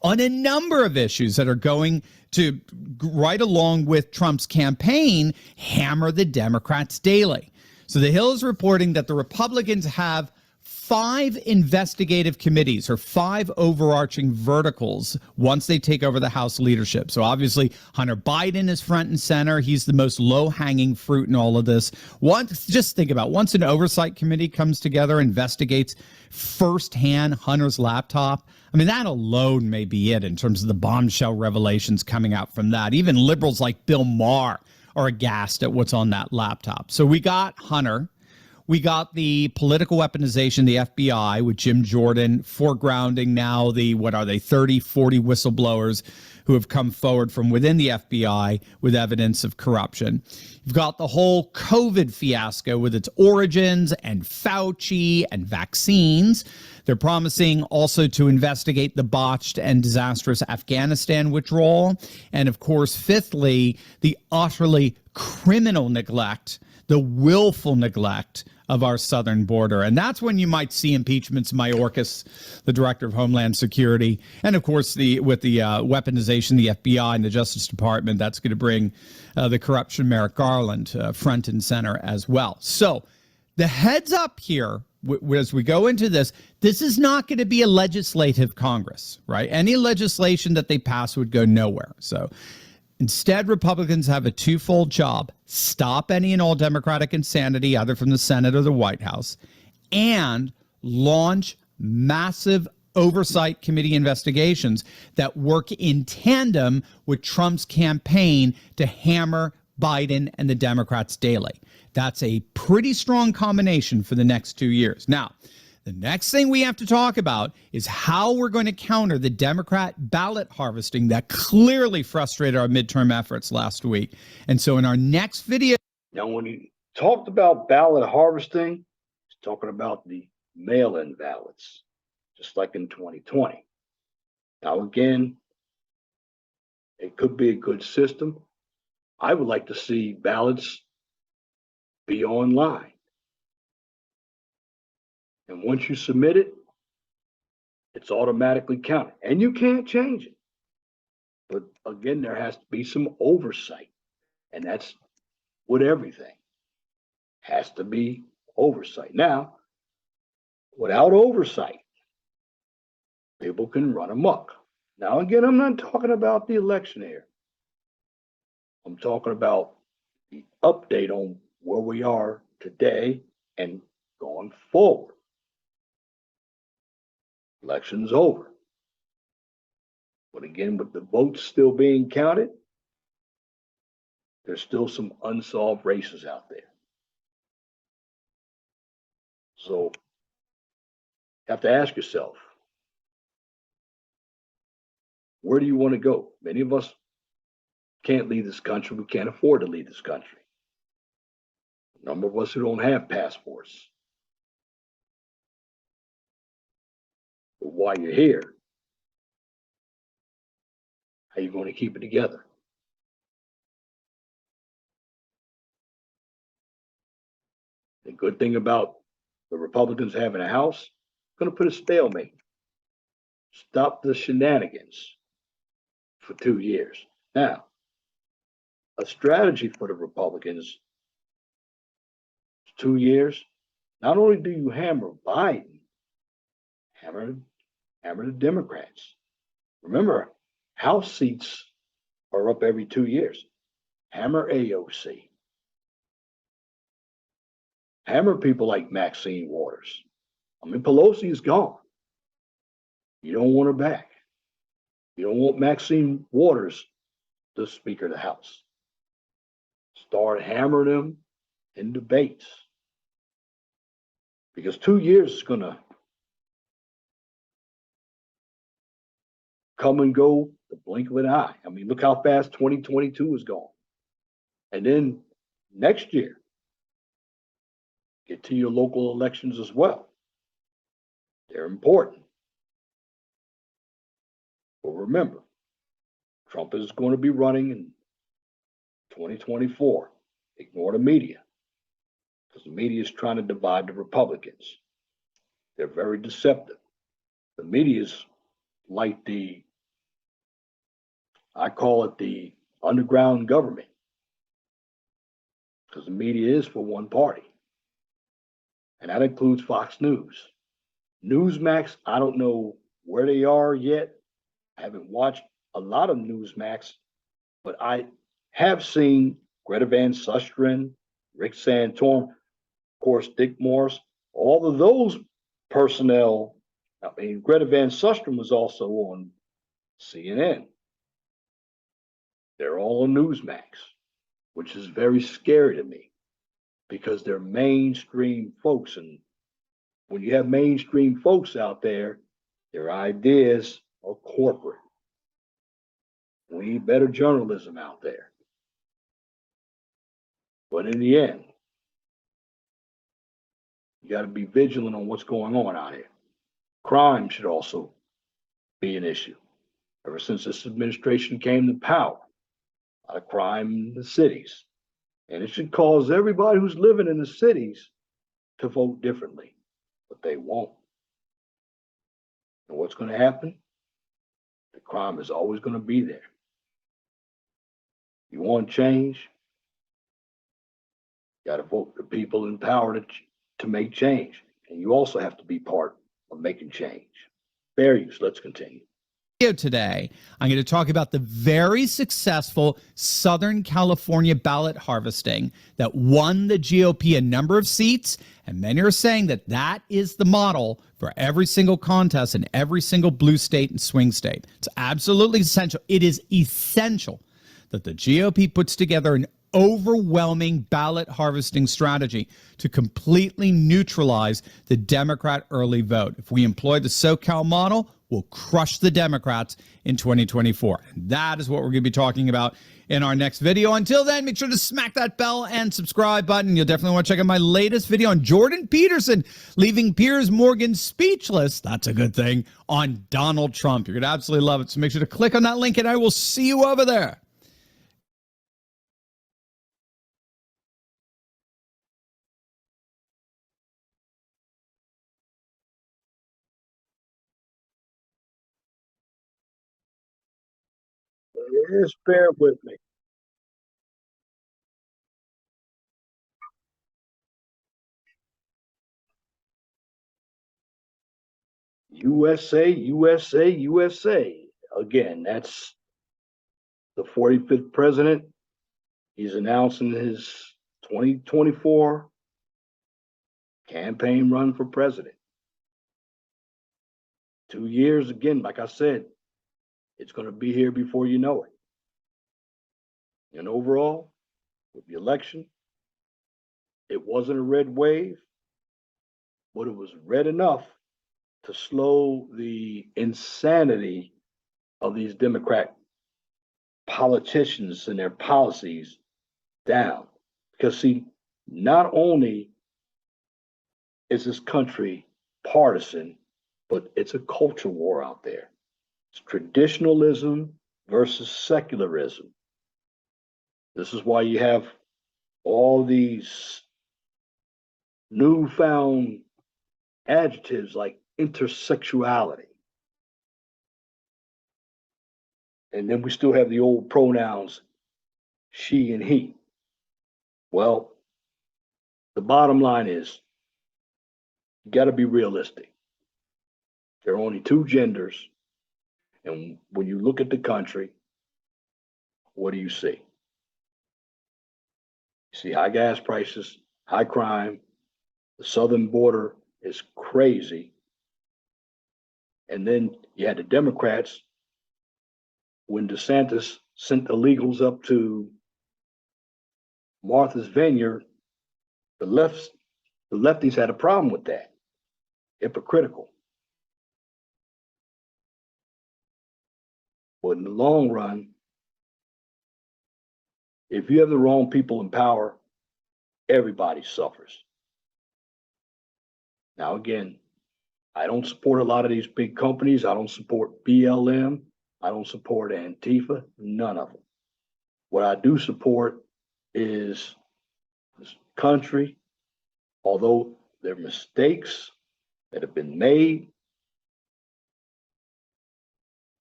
On a number of issues that are going to, right along with Trump's campaign, hammer the Democrats daily. So the Hill is reporting that the Republicans have 5 investigative committees or 5 overarching verticals once they take over the House leadership. So obviously Hunter Biden is front and center. He's the most low-hanging fruit in all of this. Just think about once an oversight committee comes together, investigates firsthand Hunter's laptop. I mean, that alone may be it in terms of the bombshell revelations coming out from that. Even liberals like Bill Maher are aghast at what's on that laptop. So we got Hunter. We got the political weaponization, the FBI, with Jim Jordan foregrounding now the, 30, 40 whistleblowers who have come forward from within the FBI with evidence of corruption. You've got the whole COVID fiasco with its origins and Fauci and vaccines. They're promising also to investigate the botched and disastrous Afghanistan withdrawal. And of course, fifthly, the utterly criminal neglect, the willful neglect of our southern border. And that's when you might see impeachments of Mayorkas, the director of Homeland Security. And of course, with the weaponization, the FBI and the Justice Department, that's going to bring the corruption Merrick Garland front and center as well. So the heads up here, as we go into this is not going to be a legislative Congress, right? Any legislation that they pass would go nowhere. So instead, Republicans have a twofold job: stop any and all Democratic insanity, either from the Senate or the White House, and launch massive oversight committee investigations that work in tandem with Trump's campaign to hammer Biden and the Democrats daily. That's a pretty strong combination for the next 2 years. Now, the next thing we have to talk about is how we're going to counter the Democrat ballot harvesting that clearly frustrated our midterm efforts last week. And so in our next video. Now, when he talked about ballot harvesting, he's talking about the mail-in ballots, just like in 2020. Now, again, it could be a good system. I would like to see ballots be online. And once you submit it, it's automatically counted. And you can't change it. But again, there has to be some oversight. And that's with everything. Has to be oversight. Now, without oversight, people can run amok. Now, again, I'm not talking about the election here. I'm talking about the update on where we are today and going forward. Election's over. But again, with the votes still being counted, there's still some unsolved races out there. So you have to ask yourself, where do you want to go? Many of us can't leave this country. We can't afford to leave this country. A number of us who don't have passports. But while you're here, how are you going to keep it together? The good thing about the Republicans having a House, going to put a stalemate. Stop the shenanigans for 2 years. Now, a strategy for the Republicans, 2 years, not only do you hammer Biden, hammer the Democrats. Remember, House seats are up every 2 years. Hammer AOC. Hammer people like Maxine Waters. I mean, Pelosi is gone. You don't want her back. You don't want Maxine Waters, the Speaker of the House. Start hammering them in debates. Because 2 years is going to come and go the blink of an eye. I mean, look how fast 2022 is gone. And then next year, get to your local elections as well. They're important. But remember, Trump is going to be running in 2024. Ignore the media, because the media is trying to divide the Republicans. They're very deceptive. The media is like I call it the underground government, because the media is for one party. And that includes Fox News. Newsmax, I don't know where they are yet. I haven't watched a lot of Newsmax, but I have seen Greta Van Susteren, Rick Santorum, of course, Dick Morris, all of those personnel. I mean, Greta Van Susteren was also on CNN. They're all on Newsmax, which is very scary to me because they're mainstream folks. And when you have mainstream folks out there, their ideas are corporate. We need better journalism out there. But in the end, you got to be vigilant on what's going on out here. Crime should also be an issue. Ever since this administration came to power, a lot of crime in the cities. And it should cause everybody who's living in the cities to vote differently, but they won't. And what's going to happen? The crime is always going to be there. You want change? You got to vote the people in power to make change. And you also have to be part of making change. Fair use. Let's continue. Today, I'm going to talk about the very successful Southern California ballot harvesting that won the GOP a number of seats, and many are saying that that is the model for every single contest in every single blue state and swing state. It's absolutely essential. It is essential that the GOP puts together an overwhelming ballot harvesting strategy to completely neutralize the Democrat early vote. If we employ the SoCal model, we'll crush the Democrats in 2024. And that is what we're going to be talking about in our next video. Until then, make sure to smack that bell and subscribe button. You'll definitely want to check out my latest video on Jordan Peterson leaving Piers Morgan speechless. That's a good thing, on Donald Trump. You're going to absolutely love it. So make sure to click on that link and I will see you over there. Just bear with me. USA, USA, USA. Again, that's the 45th president. He's announcing his 2024 campaign run for president. 2 years, again, like I said, it's going to be here before you know it. And overall, with the election, it wasn't a red wave. but it was red enough to slow the insanity of these Democrat politicians and their policies down. Because, see, not only is this country partisan, but it's a culture war out there. It's traditionalism versus secularism. This is why you have all these newfound adjectives like intersexuality. And then we still have the old pronouns she and he. Well, the bottom line is you got to be realistic. There are only two genders. And when you look at the country, what do you see? You see high gas prices, high crime, the southern border is crazy. And then you had the Democrats when DeSantis sent illegals up to Martha's Vineyard, the lefties had a problem with that. Hypocritical. But in the long run, if you have the wrong people in power, everybody suffers. Now, again, I don't support a lot of these big companies. I don't support BLM. I don't support Antifa, none of them. What I do support is this country, although there are mistakes that have been made,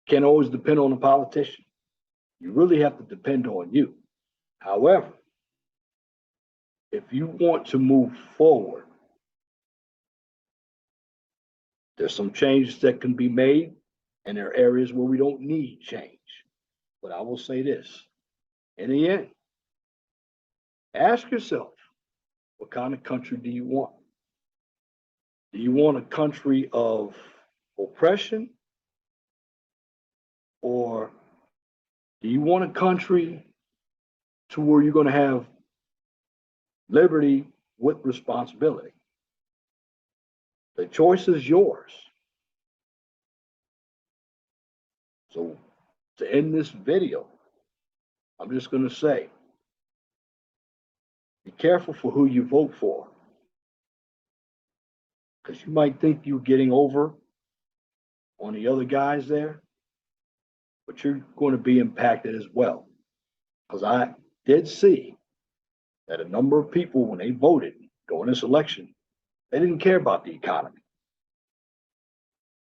can't always depend on a politician. You really have to depend on you. However, if you want to move forward, there's some changes that can be made, and there are areas where we don't need change. But I will say this, in the end, ask yourself, what kind of country do you want? Do you want a country of oppression? Or do you want a country to where you're going to have liberty with responsibility? The choice is yours. So to end this video, I'm just going to say, be careful for who you vote for. Because you might think you're getting over on the other guys there, but you're going to be impacted as well. Because I did see that a number of people, when they voted during this election, they didn't care about the economy.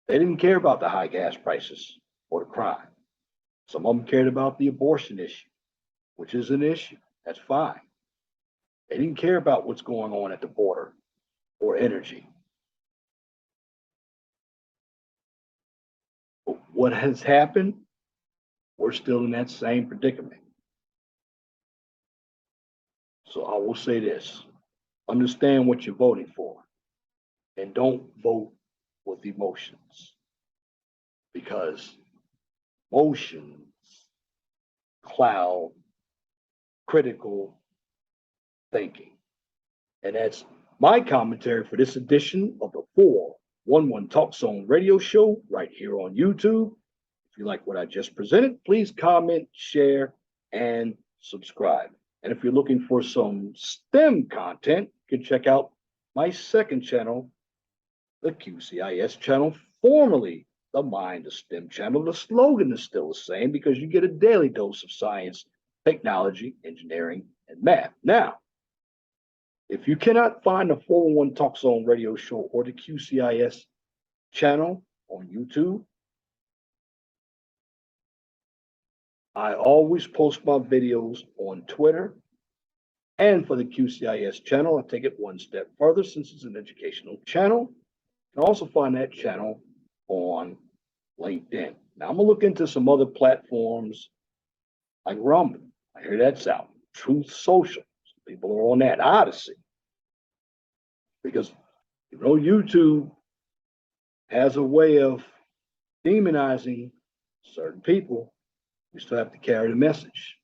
They didn't care about the high gas prices or the crime. Some of them cared about the abortion issue, which is an issue. That's fine. They didn't care about what's going on at the border or energy. But what has happened, we're still in that same predicament. So I will say this, understand what you're voting for and don't vote with emotions, because emotions cloud critical thinking. And that's my commentary for this edition of the 411 Talk Zone radio show right here on YouTube. If you like what I just presented, please comment, share, and subscribe. And if you're looking for some STEM content, you can check out my second channel, the QCIS channel, formerly the Mind of STEM channel. The slogan is still the same because you get a daily dose of science, technology, engineering, and math. Now, if you cannot find the 411 Talk Zone radio show or the QCIS channel on YouTube, I always post my videos on Twitter. And for the QCIS channel, I take it one step further since it's an educational channel. You can also find that channel on LinkedIn. Now, I'm going to look into some other platforms like Rumble. I hear that's out. Truth Social. Some people are on that. Odyssey. Because, YouTube has a way of demonizing certain people. You still have to carry the message.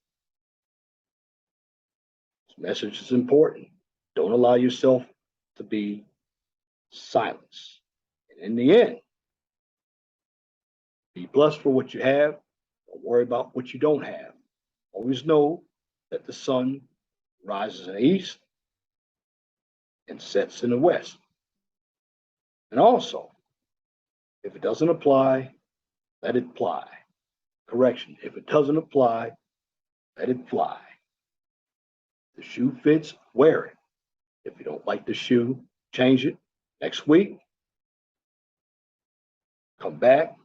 This message is important. Don't allow yourself to be silence. And in the end, be blessed for what you have. Don't worry about what you don't have. Always know that the sun rises in the east and sets in the west. And also, if it doesn't apply, let it fly. Correction, if it doesn't apply, let it fly. The shoe fits, wear it. If you don't like the shoe, change it. Next week, come back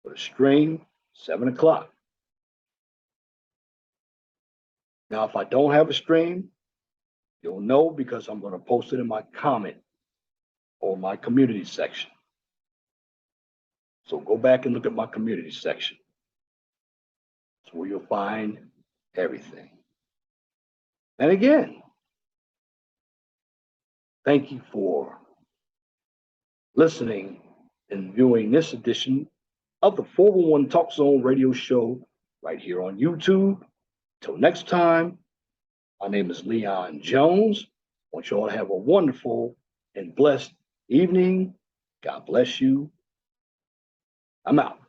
for the stream, 7 o'clock. Now, if I don't have a stream, you'll know because I'm going to post it in my comment or my community section. So go back and look at my community section. That's where you'll find everything. And again, thank you for listening and viewing this edition of the 411 Talk Zone radio show right here on YouTube. Till next time, my name is Leon Jones. I want you all to have a wonderful and blessed evening. God bless you. I'm out.